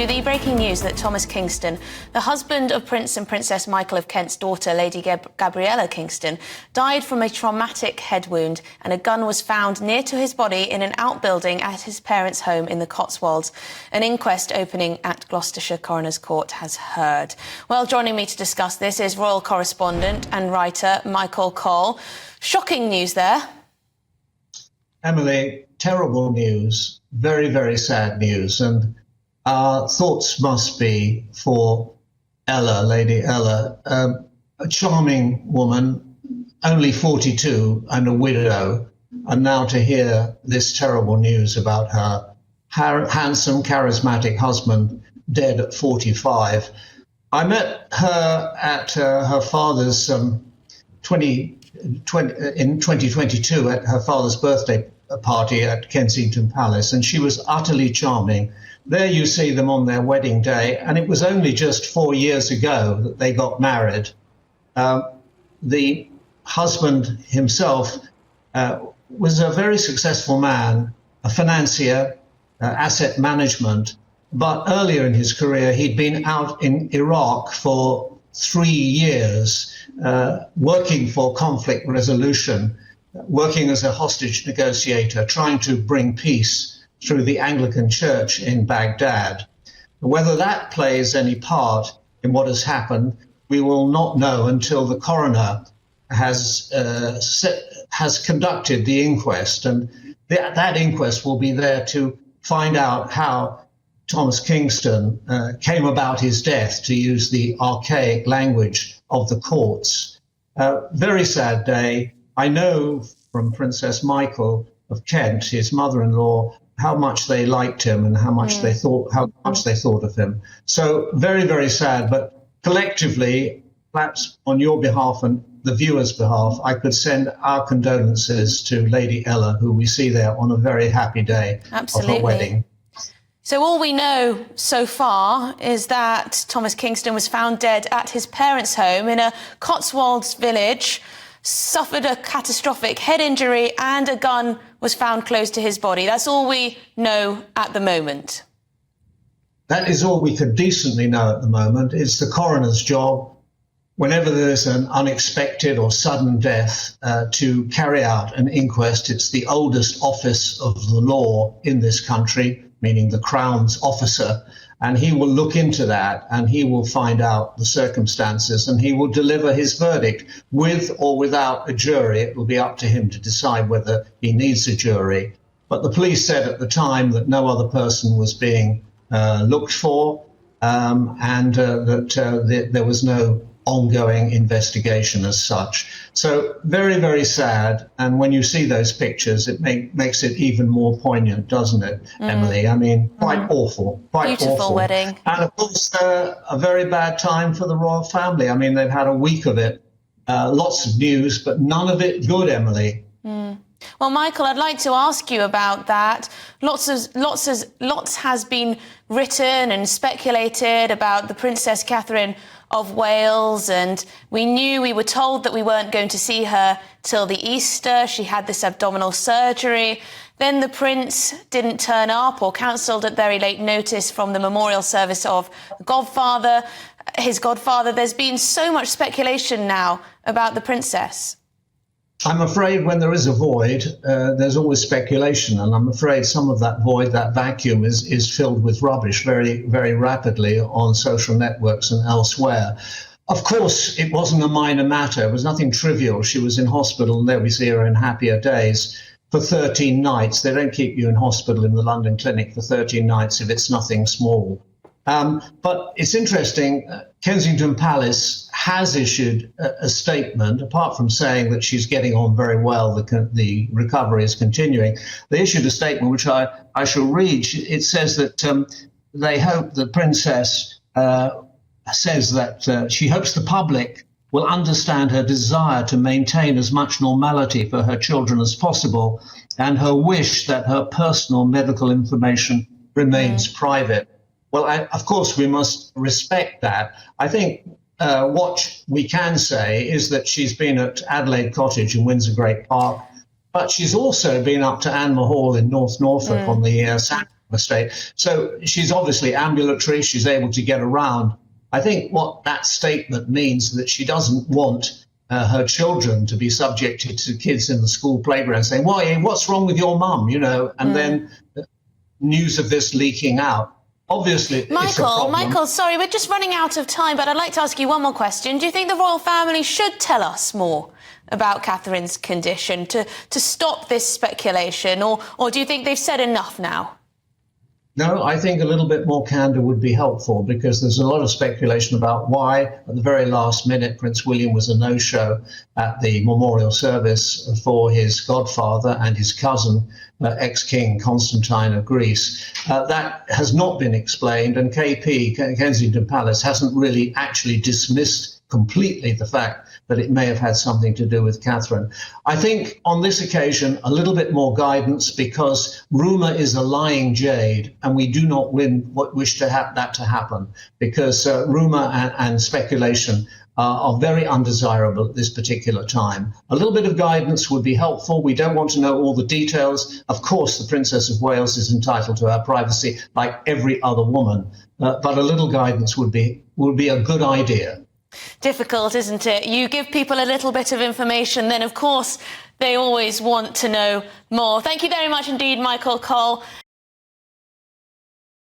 The breaking news that Thomas Kingston, the husband of Prince and Princess Michael of Kent's daughter, Lady Gabriella Kingston, died from a traumatic head wound, and a gun was found near to his body in an outbuilding at his parents' home in the Cotswolds. An inquest opening at Gloucestershire Coroner's Court has heard. Well, joining me to discuss this is royal correspondent and writer Michael Cole. Shocking news there. Emily, terrible news, very, very sad news, and our thoughts must be for Ella, Lady Ella, a charming woman, only 42 and a widow, and now to hear this terrible news about her handsome, charismatic husband dead at 45. I met her at her father's in 2022 at her father's birthday party at Kensington Palace, and she was utterly charming. There you see them on their wedding day, and it was only just 4 years ago that they got married. The husband himself was a very successful man, a financier, asset management, but earlier in his career he'd been out in Iraq for 3 years, working for conflict resolution, working as a hostage negotiator, trying to bring peace through the Anglican Church in Baghdad. Whether that plays any part in what has happened, we will not know until the coroner has conducted the inquest, and that inquest will be there to find out how Thomas Kingston came about his death, to use the archaic language of the courts. Very sad day. I know from Princess Michael of Kent, his mother-in-law, how much they liked him and how much they thought of him. So very, very sad. But collectively, perhaps on your behalf and the viewers' behalf, I could send our condolences to Lady Ella, who we see there on a very happy day of her wedding. So all we know so far is that Thomas Kingston was found dead at his parents' home in a Cotswolds village, suffered a catastrophic head injury, and a gun was found close to his body. That's all we know at the moment. That is all we could decently know at the moment. It's the coroner's job, whenever there's an unexpected or sudden death, to carry out an inquest. It's the oldest office of the law in this country, meaning the Crown's officer, and he will look into that, and he will find out the circumstances, and he will deliver his verdict with or without a jury. It will be up to him to decide whether he needs a jury. But the police said at the time that no other person was being looked for, and that there was no ongoing investigation as such. So very, very sad. And when you see those pictures, it makes it even more poignant, doesn't it, Emily? I mean, quite awful, quite Beautiful awful. wedding. And of course, a very bad time for the royal family. I mean, they've had a week of it, lots of news, but none of it good, Emily. Well, Michael, I'd like to ask you about that. Lots has been written and speculated about the Princess Catherine of Wales, and we were told that we weren't going to see her till the Easter. She had this abdominal surgery. Then the Prince didn't turn up, or cancelled at very late notice from the memorial service of his godfather. There's been so much speculation now about the Princess. I'm afraid when there is a void, there's always speculation, and I'm afraid some of that void, that vacuum, is filled with rubbish very, very rapidly on social networks and elsewhere. Of course, it wasn't a minor matter. It was nothing trivial. She was in hospital, and there we see her in happier days, for 13 nights. They don't keep you in hospital in the London clinic for 13 nights if it's nothing small. But it's interesting, Kensington Palace has issued a statement, apart from saying that she's getting on very well, the recovery is continuing. They issued a statement which I shall read. It says that they hope the Princess says that she hopes the public will understand her desire to maintain as much normality for her children as possible, and her wish that her personal medical information remains private. Well, of course, we must respect that. I think what we can say is that she's been at Adelaide Cottage in Windsor Great Park, but she's also been up to Anmer Hall in North Norfolk on the estate. So she's obviously ambulatory. She's able to get around. I think what that statement means is that she doesn't want her children to be subjected to kids in the school playground saying, "Why? What's wrong with your mum?" And then news of this leaking out. Obviously, it's a problem. Michael, sorry, we're just running out of time, but I'd like to ask you one more question. Do you think the royal family should tell us more about Catherine's condition to stop this speculation, or do you think they've said enough now? No, I think a little bit more candour would be helpful, because there's a lot of speculation about why, at the very last minute, Prince William was a no-show at the memorial service for his godfather and his cousin, ex-king Constantine of Greece. That has not been explained, and KP, Kensington Palace, hasn't really actually dismissed completely the fact that it may have had something to do with Catherine. I think on this occasion, a little bit more guidance, because rumour is a lying jade, and we do not wish that to happen, because rumour and speculation are very undesirable at this particular time. A little bit of guidance would be helpful. We don't want to know all the details. Of course, the Princess of Wales is entitled to her privacy like every other woman, but a little guidance would be a good idea. Difficult, isn't it? You give people a little bit of information, then of course they always want to know more. Thank you very much indeed, Michael Cole.